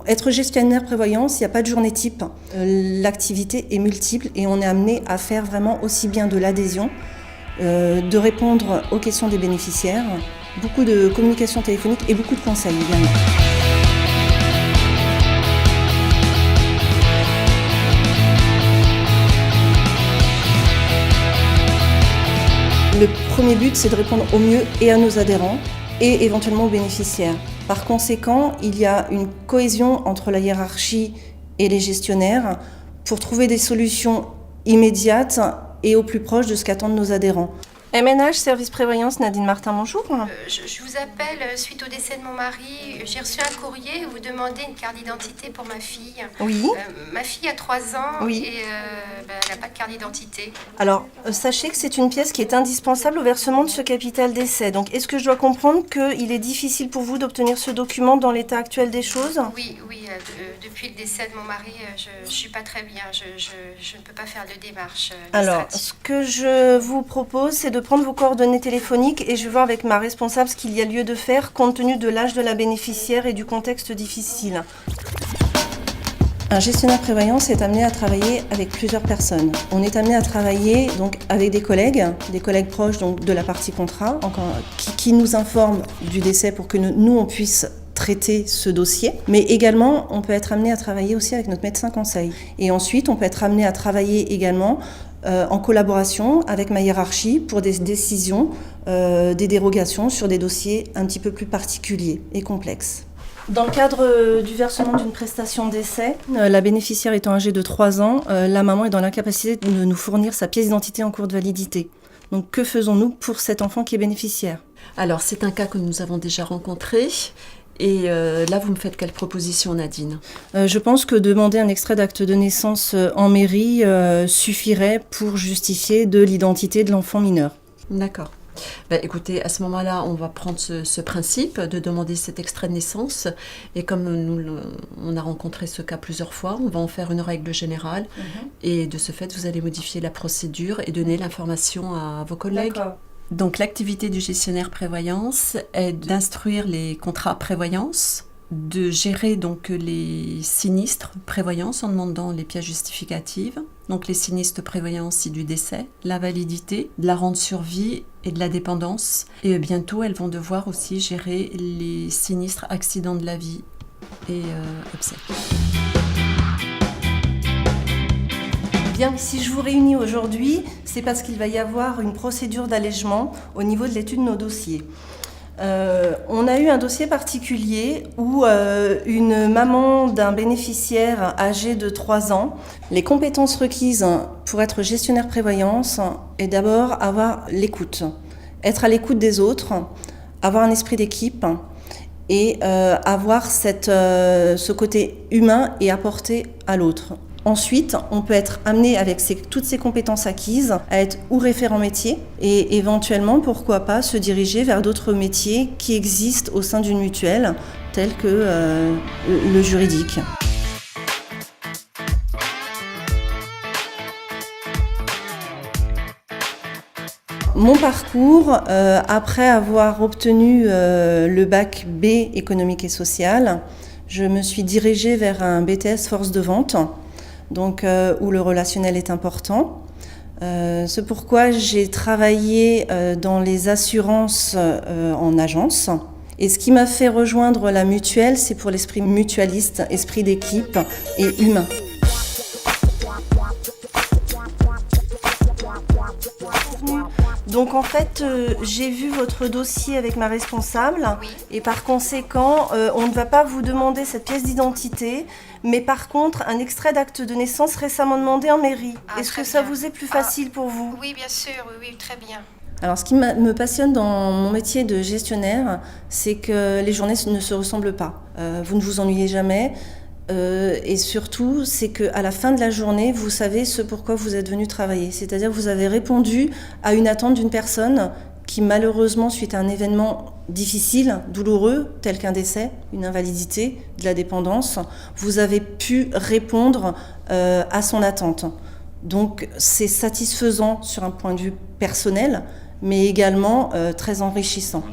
Être gestionnaire prévoyance, il n'y a pas de journée type. L'activité est multiple et on est amené à faire vraiment aussi bien de l'adhésion, de répondre aux questions des bénéficiaires, beaucoup de communication téléphonique et beaucoup de conseils également. Le premier but, c'est de répondre au mieux et à nos adhérents et éventuellement aux bénéficiaires. Par conséquent, il y a une cohésion entre la hiérarchie et les gestionnaires pour trouver des solutions immédiates et au plus proche de ce qu'attendent nos adhérents. MNH, Service Prévoyance, Nadine Martin, bonjour. Je vous appelle suite au décès de mon mari. J'ai reçu un courrier où vous demandez une carte d'identité pour ma fille. Oui. Ma fille a 3 ans Oui. et elle n'a pas de carte d'identité. Alors, sachez que c'est une pièce qui est indispensable au versement de ce capital décès. Donc, est-ce que je dois comprendre qu'il est difficile pour vous d'obtenir ce document dans l'état actuel des choses ? Oui. Depuis le décès de mon mari, je ne suis pas très bien. Je ne peux pas faire de démarche Alors, administrative. ce que je vous propose, c'est de prendre vos coordonnées téléphoniques et je vais voir avec ma responsable ce qu'il y a lieu de faire compte tenu de l'âge de la bénéficiaire et du contexte difficile. Un gestionnaire prévoyance est amené à travailler avec plusieurs personnes. On est amené à travailler donc avec des collègues proches donc de la partie contrat, qui nous informent du décès pour que nous on puisse traiter ce dossier, mais également on peut être amené à travailler aussi avec notre médecin conseil. Et ensuite on peut être amené à travailler également en collaboration avec ma hiérarchie pour des décisions, des dérogations sur des dossiers un petit peu plus particuliers et complexes. Dans le cadre du versement d'une prestation d'essai, la bénéficiaire étant âgée de 3 ans, la maman est dans l'incapacité de nous fournir sa pièce d'identité en cours de validité. Donc que faisons-nous pour cet enfant qui est bénéficiaire ? Alors c'est un cas que nous avons déjà rencontré. Et là, vous me faites quelle proposition, Nadine ? Je pense que demander un extrait d'acte de naissance en mairie suffirait pour justifier de l'identité de l'enfant mineur. D'accord. Écoutez, à ce moment-là, on va prendre ce principe de demander cet extrait de naissance. Et comme on a rencontré ce cas plusieurs fois, on va en faire une règle générale. Et de ce fait, vous allez modifier la procédure et donner l'information à vos collègues. D'accord. Donc l'activité du gestionnaire prévoyance est d'instruire les contrats prévoyance, de gérer donc les sinistres prévoyance en demandant les pièces justificatives, donc les sinistres prévoyance si du décès, l'invalidité, de la rente sur vie et de la dépendance. Et bientôt elles vont devoir aussi gérer les sinistres accidents de la vie et obsèques. Bien, si je vous réunis aujourd'hui, c'est parce qu'il va y avoir une procédure d'allègement au niveau de l'étude de nos dossiers. On a eu un dossier particulier où une maman d'un bénéficiaire âgé de 3 ans, les compétences requises pour être gestionnaire prévoyance est d'abord avoir l'écoute, être à l'écoute des autres, avoir un esprit d'équipe et avoir ce côté humain et apporter à l'autre. Ensuite, on peut être amené avec toutes ces compétences acquises à être ou référent métier et éventuellement, pourquoi pas, se diriger vers d'autres métiers qui existent au sein d'une mutuelle, tels que le juridique. Mon parcours, après avoir obtenu le bac B économique et social, je me suis dirigée vers un BTS force de vente. Donc, où le relationnel est important. C'est pourquoi j'ai travaillé dans les assurances en agence. Et ce qui m'a fait rejoindre la mutuelle, c'est pour l'esprit mutualiste, esprit d'équipe et humain. Donc en fait, j'ai vu votre dossier avec ma responsable et par conséquent, on ne va pas vous demander cette pièce d'identité, mais par contre, un extrait d'acte de naissance récemment demandé en mairie. Est-ce que ça vous est plus facile pour vous ? Oui, bien sûr, oui, très bien. Alors ce qui me passionne dans mon métier de gestionnaire, c'est que les journées ne se ressemblent pas. Vous ne vous ennuyez jamais. Et surtout, c'est qu'à la fin de la journée, vous savez ce pourquoi vous êtes venu travailler. C'est-à-dire que vous avez répondu à une attente d'une personne qui, malheureusement, suite à un événement difficile, douloureux, tel qu'un décès, une invalidité, de la dépendance, vous avez pu répondre à son attente. Donc, c'est satisfaisant sur un point de vue personnel, mais également très enrichissant.